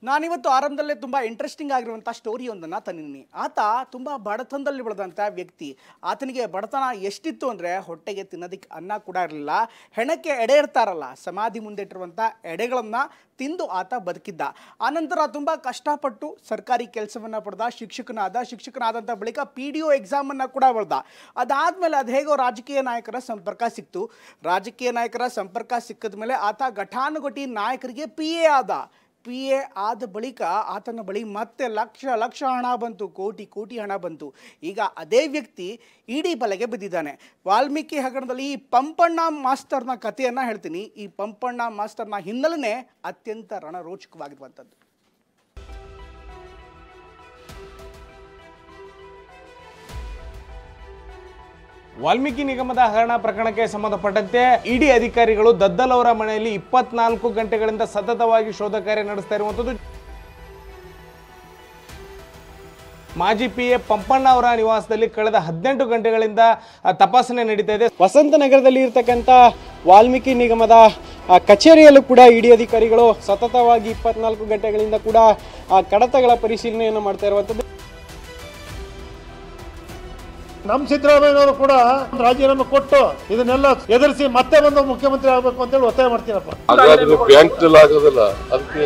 ನಾನಿವತ್ತು ಆರಂಭದಲ್ಲೇ ತುಂಬ ಇಂಟ್ರೆಸ್ಟಿಂಗ್ ಆಗಿರುವಂಥ ಸ್ಟೋರಿಯೊಂದನ್ನು ತಂದಿದ್ದೀನಿ. ಆತ ತುಂಬ ಬಡತನದಲ್ಲಿ ಬೆಳೆದಂಥ ವ್ಯಕ್ತಿ. ಆತನಿಗೆ ಬಡತನ ಎಷ್ಟಿತ್ತು ಅಂದರೆ ಹೊಟ್ಟೆಗೆ ತಿನ್ನೋದಕ್ಕೆ ಅನ್ನ ಕೂಡ ಇರಲಿಲ್ಲ. ಹೆಣಕ್ಕೆ ಎಡೆ ಇರ್ತಾರಲ್ಲ, ಸಮಾಧಿ ಮುಂದೆ ಇಟ್ಟಿರುವಂಥ ಎಡೆಗಳನ್ನು ತಿಂದು ಆತ ಬದುಕಿದ್ದ. ಆನಂತರ ತುಂಬ ಕಷ್ಟಪಟ್ಟು ಸರ್ಕಾರಿ ಕೆಲಸವನ್ನು ಪಡೆದ, ಶಿಕ್ಷಕನಾದಂಥ ಬಳಿಕ PDO ಎಕ್ಸಾಮನ್ನು ಕೂಡ ಬರೆದ. ಅದಾದಮೇಲೆ ಅದು ಹೇಗೋ ರಾಜಕೀಯ ನಾಯಕರ ಸಂಪರ್ಕ ಸಿಕ್ತು. ರಾಜಕೀಯ ನಾಯಕರ ಸಂಪರ್ಕ ಸಿಕ್ಕಿದ ಮೇಲೆ ಆತ ಘಟಾನುಘಟಿ ನಾಯಕರಿಗೆ PA ಆದ. PA ಆದ ಬಳಿಕ ಆತನ ಬಳಿ ಮತ್ತೆ ಲಕ್ಷ ಹಣ ಬಂತು, ಕೋಟಿ ಹಣ ಬಂತು. ಈಗ ಅದೇ ವ್ಯಕ್ತಿ ಇಡಿ ಬಲೆಗೆ ಬಿದ್ದಿದ್ದಾನೆ. ವಾಲ್ಮೀಕಿ ಹಗರಣದಲ್ಲಿ ಈ ಪಂಪಣ್ಣ ಮಾಸ್ತರ್ನ ಕಥೆಯನ್ನು ಹೇಳ್ತೀನಿ. ಈ ಪಂಪಣ್ಣ ಮಾಸ್ತರ್ನ ಹಿನ್ನೆಲೆ ಅತ್ಯಂತ ರಣರೋಚಕವಾಗಿರುವಂಥದ್ದು. ವಾಲ್ಮೀಕಿ ನಿಗಮದ ಹಗರಣ ಪ್ರಕರಣಕ್ಕೆ ಸಂಬಂಧಪಟ್ಟಂತೆ ಇಡಿ ಅಧಿಕಾರಿಗಳು ದದ್ದಲ್ ಅವರ ಮನೆಯಲ್ಲಿ 24 ಗಂಟೆಗಳಿಂದ ಸತತವಾಗಿ ಶೋಧ ಕಾರ್ಯ ನಡೆಸ್ತಾ ಇರುವಂತದ್ದು. ಮಾಜಿ PA ಪಂಪಣ್ಣ ಅವರ ನಿವಾಸದಲ್ಲಿ ಕಳೆದ 18 ಗಂಟೆಗಳಿಂದ ತಪಾಸಣೆ ನಡೀತಾ ಇದೆ. ವಸಂತನಗರದಲ್ಲಿ ಇರತಕ್ಕಂಥ ವಾಲ್ಮೀಕಿ ನಿಗಮದ ಕಚೇರಿಯಲ್ಲೂ ಕೂಡ ಇಡಿ ಅಧಿಕಾರಿಗಳು ಸತತವಾಗಿ 24 ಗಂಟೆಗಳಿಂದ ಕೂಡ ಕಡತಗಳ ಪರಿಶೀಲನೆಯನ್ನು ಮಾಡ್ತಾ ಇರುವಂತದ್ದು. ನಮ್ಮ ಸಿದ್ದರಾಮಯ್ಯನವರು ಕೂಡ ರಾಜೀನಾಮೆ ಕೊಟ್ಟು ಇದನ್ನೆಲ್ಲ ಎದುರಿಸಿ ಮತ್ತೆ ಬಂದು ಮುಖ್ಯಮಂತ್ರಿ ಆಗಬೇಕು ಅಂತೇಳಿ ಒತ್ತಾಯ ಮಾಡ್ತೀನಪ್ಪ. ಹಾಗಾದ್ರೆ ಬ್ಯಾಂಕ್ ಆಗೋದಿಲ್ಲ, ಅದಕ್ಕೆ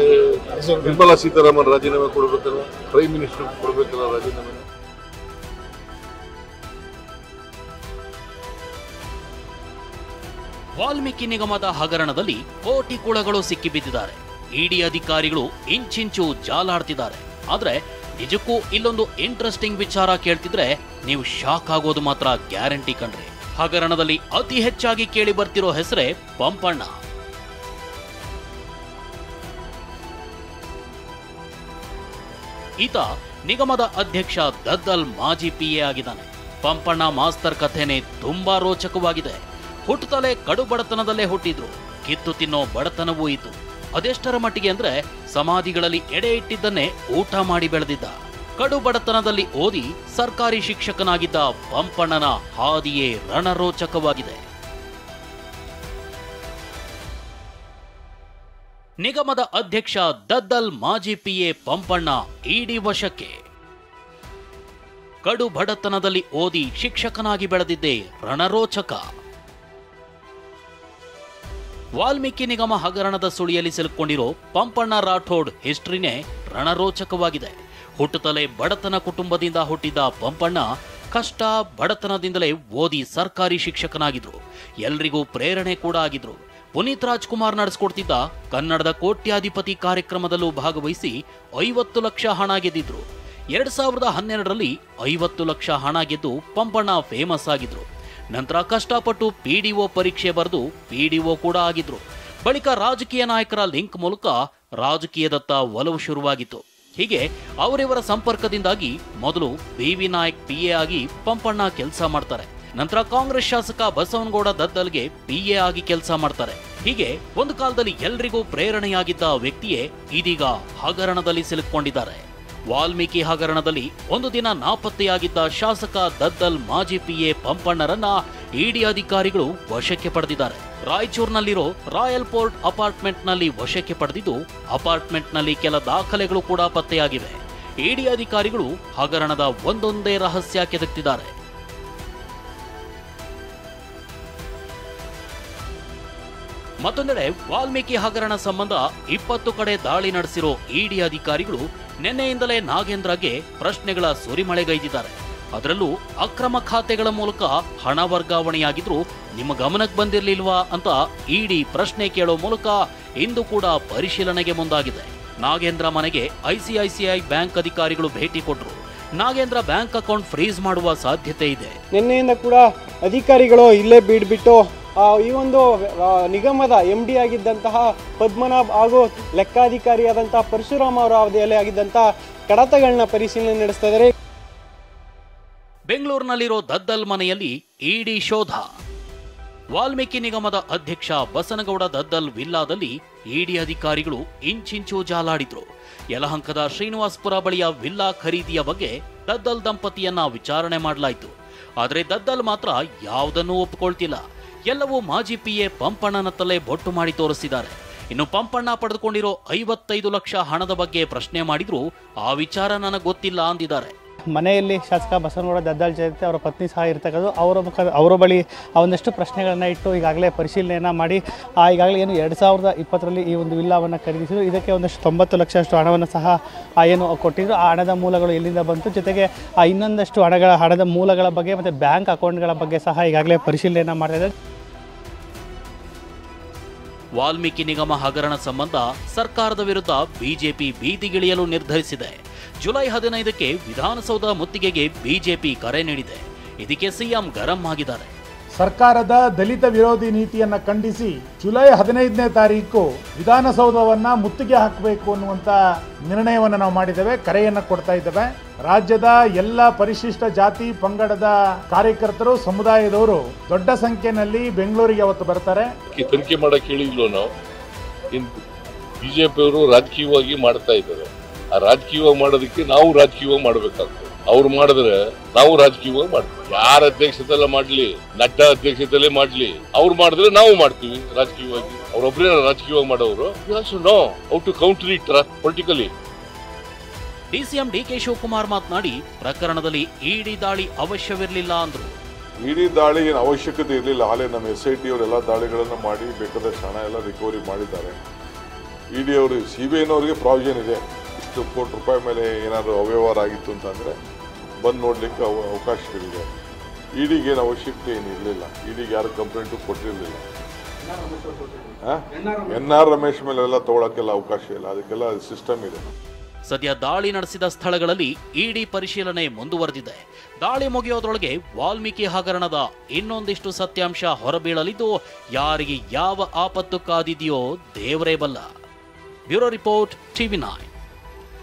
ನಿರ್ಮಲಾ ಸೀತಾರಾಮನ್ ರಾಜೀನಾಮೆ ಕೊಡಬೇಕಲ್ಲ, ಪ್ರೈಮ್ ಮಿನಿಸ್ಟರ್ ಕೊಡಬೇಕಲ್ಲ ರಾಜೀನಾಮೆ. ವಾಲ್ಮೀಕಿ ನಿಗಮದ ಹಗರಣದಲ್ಲಿ ಕೋಟಿ ಕುಳಗಳು ಸಿಕ್ಕಿಬಿದ್ದಿದ್ದಾರೆ. ಇಡಿ ಅಧಿಕಾರಿಗಳು ಇಂಚಿಂಚು ಜಾಲಾಡ್ತಿದ್ದಾರೆ. ಆದ್ರೆ ನಿಜಕ್ಕೂ ಇಲ್ಲೊಂದು ಇಂಟ್ರೆಸ್ಟಿಂಗ್ ವಿಚಾರ ಕೇಳ್ತಿದ್ರೆ ನೀವು ಶಾಕ್ ಆಗೋದು ಮಾತ್ರ ಗ್ಯಾರಂಟಿ ಕಣ್ರಿ. ಹಗರಣದಲ್ಲಿ ಅತಿ ಹೆಚ್ಚಾಗಿ ಕೇಳಿ ಬರ್ತಿರೋ ಹೆಸರೇ ಪಂಪಣ್ಣ. ಈತ ನಿಗಮದ ಅಧ್ಯಕ್ಷ ದದ್ದಲ್ ಮಾಜಿ PA ಆಗಿದ್ದಾನೆ. ಪಂಪಣ್ಣ ಮಾಸ್ತರ್ ಕಥೆನೇ ತುಂಬಾ ರೋಚಕವಾಗಿದೆ. ಹುಟ್ಟುತ್ತಲೇ ಕಡು ಬಡತನದಲ್ಲೇ ಹುಟ್ಟಿದ್ರು. ಕಿತ್ತು ತಿನ್ನೋ ಬಡತನವೂ ಇತ್ತು. ಅದೆಷ್ಟರ ಮಟ್ಟಿಗೆ ಅಂದ್ರೆ ಸಮಾಧಿಗಳಲ್ಲಿ ಎಡೆ ಇಟ್ಟಿದ್ದನ್ನೇ ಊಟ ಮಾಡಿ ಬೆಳೆದಿದ್ದ. ಕಡು ಬಡತನದಲ್ಲಿ ಓದಿ ಸರ್ಕಾರಿ ಶಿಕ್ಷಕನಾಗಿದ್ದ ಪಂಪಣ್ಣನ ಹಾದಿಯೇ ರಣರೋಚಕವಾಗಿದೆ. ನಿಗಮದ ಅಧ್ಯಕ್ಷ ದದ್ದಲ್ ಮಾಜಿ PA ಪಂಪಣ್ಣ ಇಡಿ ವಶಕ್ಕೆ. ಕಡು ಬಡತನದಲ್ಲಿ ಓದಿ ಶಿಕ್ಷಕನಾಗಿ ಬೆಳೆದಿದ್ದೇ ರಣರೋಚಕ. ವಾಲ್ಮೀಕಿ ನಿಗಮ ಹಗರಣದ ಸುಳಿಯಲ್ಲಿ ಸಿಲುಕೊಂಡಿರೋ ಪಂಪಣ್ಣ ರಾಠೋಡ್ ಹಿಸ್ಟ್ರಿನೇ ರಣರೋಚಕವಾಗಿದೆ. ಹುಟ್ಟುತ್ತಲೇ ಬಡತನ ಕುಟುಂಬದಿಂದ ಹುಟ್ಟಿದ್ದ ಪಂಪಣ್ಣ ಕಷ್ಟ ಬಡತನದಿಂದಲೇ ಓದಿ ಸರ್ಕಾರಿ ಶಿಕ್ಷಕನಾಗಿದ್ರು. ಎಲ್ರಿಗೂ ಪ್ರೇರಣೆ ಕೂಡ ಆಗಿದ್ರು. ಪುನೀತ್ ರಾಜ್ಕುಮಾರ್ ನಡೆಸ್ಕೊಡ್ತಿದ್ದ ಕನ್ನಡದ ಕೋಟ್ಯಾಧಿಪತಿ ಕಾರ್ಯಕ್ರಮದಲ್ಲೂ ಭಾಗವಹಿಸಿ 50 ಲಕ್ಷ ಹಣ ಗೆದ್ದಿದ್ರು. 2012ರಲ್ಲಿ 50 ಲಕ್ಷ ಹಣ ಗೆದ್ದು ಪಂಪಣ್ಣ ಫೇಮಸ್ ಆಗಿದ್ರು. ನಂತರ ಕಷ್ಟಪಟ್ಟು PDO ಪರೀಕ್ಷೆ ಬರೆದು PDO ಕೂಡ ಆಗಿದ್ರು. ಬಳಿಕ ರಾಜಕೀಯ ನಾಯಕರ ಲಿಂಕ್ ಮೂಲಕ ರಾಜಕೀಯದತ್ತ ಒಲವು ಶುರುವಾಗಿತ್ತು. ಹೀಗೆ ಅವರಿವರ ಸಂಪರ್ಕದಿಂದಾಗಿ ಮೊದಲು BV ನಾಯಕ್ PA ಆಗಿ ಪಂಪಣ್ಣ ಕೆಲಸ ಮಾಡ್ತಾರೆ. ನಂತರ ಕಾಂಗ್ರೆಸ್ ಶಾಸಕ ಬಸವನಗೌಡ ದದ್ದಲ್ಗೆ PA ಆಗಿ ಕೆಲಸ ಮಾಡ್ತಾರೆ. ಹೀಗೆ ಒಂದು ಕಾಲದಲ್ಲಿ ಎಲ್ರಿಗೂ ಪ್ರೇರಣೆಯಾಗಿದ್ದ ವ್ಯಕ್ತಿಯೇ ಇದೀಗ ಹಗರಣದಲ್ಲಿ ಸಿಲುಕೊಂಡಿದ್ದಾರೆ. ವಾಲ್ಮೀಕಿ ಹಗರಣದಲ್ಲಿ ಒಂದು ದಿನ ನಾಪತ್ತೆಯಾಗಿದ್ದ ಶಾಸಕ ದದ್ದಲ್ ಮಾಜಿ PA ಪಂಪಣ್ಣರನ್ನ ಇಡಿ ಅಧಿಕಾರಿಗಳು ವಶಕ್ಕೆ ಪಡೆದಿದ್ದಾರೆ. ರಾಯಚೂರಿನಲ್ಲಿರೋ ರಾಯಲ್ ಪೋರ್ಟ್ ಅಪಾರ್ಟ್ಮೆಂಟ್ನಲ್ಲಿ ವಶಕ್ಕೆ ಪಡೆದಿದ್ದು, ಅಪಾರ್ಟ್ಮೆಂಟ್ನಲ್ಲಿ ಕೆಲ ದಾಖಲೆಗಳು ಕೂಡ ಪತ್ತೆಯಾಗಿವೆ. ಇಡಿ ಅಧಿಕಾರಿಗಳು ಹಗರಣದ ಒಂದೊಂದೇ ರಹಸ್ಯ ಕೆದಕ್ತಿದ್ದಾರೆ. ಮತ್ತೊಂದೆಡೆ ವಾಲ್ಮೀಕಿ ಹಗರಣ ಸಂಬಂಧ 20 ಕಡೆ ದಾಳಿ ನಡೆಸಿರೋ ಇಡಿ ಅಧಿಕಾರಿಗಳು ನಿನ್ನೆಯಿಂದಲೇ ನಾಗೇಂದ್ರಗೆ ಪ್ರಶ್ನೆಗಳ ಸುರಿಮಳೆಗೈದಿದ್ದಾರೆ. ಅದರಲ್ಲೂ ಅಕ್ರಮ ಖಾತೆಗಳ ಮೂಲಕ ಹಣ ವರ್ಗಾವಣೆಯಾಗಿದ್ರು ನಿಮ್ಮ ಗಮನಕ್ಕೆ ಬಂದಿರಲಿಲ್ವಾ ಅಂತ ಇಡಿ ಪ್ರಶ್ನೆ ಕೇಳೋ ಮೂಲಕ ಇಂದು ಕೂಡ ಪರಿಶೀಲನೆಗೆ ಮುಂದಾಗಿದೆ. ನಾಗೇಂದ್ರ ಮನೆಗೆ ICICI ಬ್ಯಾಂಕ್ ಅಧಿಕಾರಿಗಳು ಭೇಟಿ ಕೊಟ್ಟರು. ನಾಗೇಂದ್ರ ಬ್ಯಾಂಕ್ ಅಕೌಂಟ್ ಫ್ರೀಸ್ ಮಾಡುವ ಸಾಧ್ಯತೆ ಇದೆ. ನಿನ್ನೆಯಿಂದ ಕೂಡ ಅಧಿಕಾರಿಗಳು ಇಲ್ಲೇ ಬಿಟ್ಟು ಈ ಒಂದು ನಿಗಮದ MD ಆಗಿದ್ದಂತಹ ಪದ್ಮನಾಭ್ ಹಾಗೂ ಲೆಕ್ಕಾಧಿಕಾರಿಯಾದಂತಹ ಪರಶುರಾಮ್ ಅವರ ಅವಧಿಯಲ್ಲಿ ಆಗಿದ್ದಂತಹ ಕಡತಗಳನ್ನ ಪರಿಶೀಲನೆ ನಡೆಸ್ತಾ ಇದ್ದಾರೆ. ಬೆಂಗಳೂರಿನಲ್ಲಿರೋ ದದ್ದಲ್ ಮನೆಯಲ್ಲಿ ಇಡಿ ಶೋಧ. ವಾಲ್ಮೀಕಿ ನಿಗಮದ ಅಧ್ಯಕ್ಷ ಬಸನಗೌಡ ದದ್ದಲ್ ವಿಲ್ಲಾದಲ್ಲಿ ಇಡಿ ಅಧಿಕಾರಿಗಳು ಇಂಚಿಂಚು ಜಾಲಾಡಿದ್ರು. ಯಲಹಂಕದ ಶ್ರೀನಿವಾಸಪುರ ಬಳಿಯ ವಿಲ್ಲಾ ಖರೀದಿಯ ಬಗ್ಗೆ ದದ್ದಲ್ ದಂಪತಿಯನ್ನ ವಿಚಾರಣೆ ಮಾಡಲಾಯಿತು. ಆದರೆ ದದ್ದಲ್ ಮಾತ್ರ ಯಾವುದನ್ನೂ ಒಪ್ಪಿಕೊಳ್ತಿಲ್ಲ. ಎಲ್ಲವೂ ಮಾಜಿ PA ಪಂಪಣ್ಣನತ್ತಲೇ ಬೊಟ್ಟು ಮಾಡಿ ತೋರಿಸಿದ್ದಾರೆ. ಇನ್ನು ಪಂಪಣ್ಣ ಪಡೆದುಕೊಂಡಿರೋ 55 ಲಕ್ಷ ಹಣದ ಬಗ್ಗೆ ಪ್ರಶ್ನೆ ಮಾಡಿದ್ರು ಆ ವಿಚಾರ ನನಗೆ ಗೊತ್ತಿಲ್ಲ ಅಂದಿದ್ದಾರೆ. ಮನೆಯಲ್ಲಿ ಶಾಸಕ ಬಸವನಗೌಡ ದದ್ದಾಳ್ ಜಯಂತಿ ಅವರ ಪತ್ನಿ ಸಹ ಇರ್ತಕ್ಕಂಥದ್ದು. ಅವರ ಬಳಿ ಒಂದಷ್ಟು ಪ್ರಶ್ನೆಗಳನ್ನು ಇಟ್ಟು ಈಗಾಗಲೇ ಪರಿಶೀಲನೆಯನ್ನು ಮಾಡಿ ಈಗಾಗಲೇ ಏನು 2020ರಲ್ಲಿ ಈ ಒಂದು ವಿಲ್ಲಾವನ್ನು ಖರೀದಿಸಿದ್ರು. ಇದಕ್ಕೆ ಒಂದಷ್ಟು 90 ಲಕ್ಷದಷ್ಟು ಹಣವನ್ನು ಸಹ ಏನು ಕೊಟ್ಟಿದ್ರು. ಆ ಹಣದ ಮೂಲಗಳು ಎಲ್ಲಿಂದ ಬಂತು, ಜೊತೆಗೆ ಇನ್ನೊಂದಷ್ಟು ಹಣದ ಮೂಲಗಳ ಬಗ್ಗೆ ಮತ್ತು ಬ್ಯಾಂಕ್ ಅಕೌಂಟ್ಗಳ ಬಗ್ಗೆ ಸಹ ಈಗಾಗಲೇ ಪರಿಶೀಲನೆಯನ್ನು ಮಾಡ್ತಿದ್ದಾರೆ. ವಾಲ್ಮೀಕಿ ನಿಗಮ ಹಗರಣ ಸಂಬಂಧ ಸರ್ಕಾರದ ವಿರುದ್ಧ ಬಿಜೆಪಿ ಬೀದಿಗಿಳಿಯಲು ನಿರ್ಧರಿಸಿದೆ. ಜುಲೈ 15ಕ್ಕೆ ವಿಧಾನಸೌಧ ಮುತ್ತಿಗೆಗೆ ಬಿಜೆಪಿ ಕರೆ ನೀಡಿದೆ. ಇದಕ್ಕೆ ಸಿಎಂ ಗರಂ ಆಗಿದ್ದಾರೆ. ಸರ್ಕಾರದ ದಲಿತ ವಿರೋಧಿ ನೀತಿಯನ್ನು ಖಂಡಿಸಿ ಜುಲೈ 15ನೇ ತಾರೀಕು ವಿಧಾನಸೌಧವನ್ನ ಮುತ್ತಿಗೆ ಹಾಕಬೇಕು ಅನ್ನುವಂಥ ನಿರ್ಣಯವನ್ನು ನಾವು ಮಾಡಿದ್ದೇವೆ, ಕರೆಯನ್ನು ಕೊಡ್ತಾ ಇದ್ದೇವೆ. ರಾಜ್ಯದ ಎಲ್ಲ ಪರಿಶಿಷ್ಟ ಜಾತಿ ಪಂಗಡದ ಕಾರ್ಯಕರ್ತರು, ಸಮುದಾಯದವರು ದೊಡ್ಡ ಸಂಖ್ಯೆಯಲ್ಲಿ ಬೆಂಗಳೂರಿಗೆ ಅವತ್ತು ಬರ್ತಾರೆ. ತನಿಖೆ ಮಾಡಕ್ಕೆ ಹೇಳಿದ್ಲು ನಾವು. ಬಿಜೆಪಿ ಅವರು ರಾಜಕೀಯವಾಗಿ ಮಾಡ್ತಾ ಇದ್ದಾರೆ. ಆ ರಾಜಕೀಯವಾಗಿ ಮಾಡೋದಕ್ಕೆ ನಾವು ರಾಜಕೀಯವಾಗಿ ಮಾಡಬೇಕಾಗ್ತದೆ. ಅವ್ರು ಮಾಡಿದ್ರೆ ನಾವು ರಾಜಕೀಯವಾಗಿ ಮಾಡ್ತೀವಿ. ಯಾರ ಅಧ್ಯಕ್ಷತೆಲ್ಲ ಮಾಡ್ಲಿ, ನಡ್ಡಾ ಅಧ್ಯಕ್ಷತೆಯಲ್ಲೇ ಮಾಡ್ಲಿ, ಅವ್ರು ಮಾಡಿದ್ರೆ ನಾವು ಮಾಡ್ತೀವಿ ರಾಜಕೀಯವಾಗಿ. ಅವ್ರೊಬ್ಬರೇ ರಾಜಕೀಯವಾಗಿ ಮಾಡೋರು. Know how to counter it politically. DCM DK Shivakumar ಮಾತನಾಡಿ ಪ್ರಕರಣದಲ್ಲಿ ಇಡಿ ದಾಳಿ ಅವಶ್ಯವಿರಲಿಲ್ಲ ಅಂದ್ರು. ಇಡಿ ದಾಳಿ ಏನು ಅವಶ್ಯಕತೆ ಇರಲಿಲ್ಲ. ಹಾಲೆ ನಮ್ಮ SIT ಅವರೆಲ್ಲ ದಾಳಿಗಳನ್ನು ಮಾಡಿ ಬೇಕಾದಷ್ಟು ಹಣ ಎಲ್ಲ ರಿಕವರಿ ಮಾಡಿದ್ದಾರೆ. ಇಡಿ ಅವರು CBIನವ್ರಿಗೆ ಪ್ರಾವಿಷನ್ ಇದೆ. ಇಷ್ಟು ಕೋಟಿ ರೂಪಾಯಿ ಮೇಲೆ ಏನಾದರೂ ಅವ್ಯವಹಾರ ಆಗಿತ್ತು ಅಂತಂದರೆ ಬಂದು ನೋಡಲಿಕ್ಕೆ ಅವಕಾಶಗಳಿದೆ. ಇಡಿಗೆ ಏನು ಅವಶ್ಯಕತೆ ಏನು ಇರಲಿಲ್ಲ. ಇಡಿಗೆ ಯಾರು ಕಂಪ್ಲೇಂಟು ಕೊಟ್ಟಿರಲಿಲ್ಲ. NR ರಮೇಶ್ ಮೇಲೆಲ್ಲ ತೊಗೊಳಕ್ಕೆಲ್ಲ ಅವಕಾಶ ಇಲ್ಲ. ಅದಕ್ಕೆಲ್ಲ ಸಿಸ್ಟಮ್ ಇದೆ. ಸದ್ಯ ದಾಳಿ ನಡೆಸಿದ ಸ್ಥಳಗಳಲ್ಲಿ ಇಡಿ ಪರಿಶೀಲನೆ ಮುಂದುವರೆದಿದೆ. ದಾಳಿ ಮುಗಿಯೋದ್ರೊಳಗೆ ವಾಲ್ಮೀಕಿ ಹಗರಣದ ಇನ್ನೊಂದಿಷ್ಟು ಸತ್ಯಾಂಶ ಹೊರಬೀಳಲಿದ್ದು ಯಾರಿಗೆ ಯಾವ ಆಪತ್ತು ಕಾದಿದೆಯೋ ದೇವರೇ ಬಲ್ಲ. Bureau report, TV9.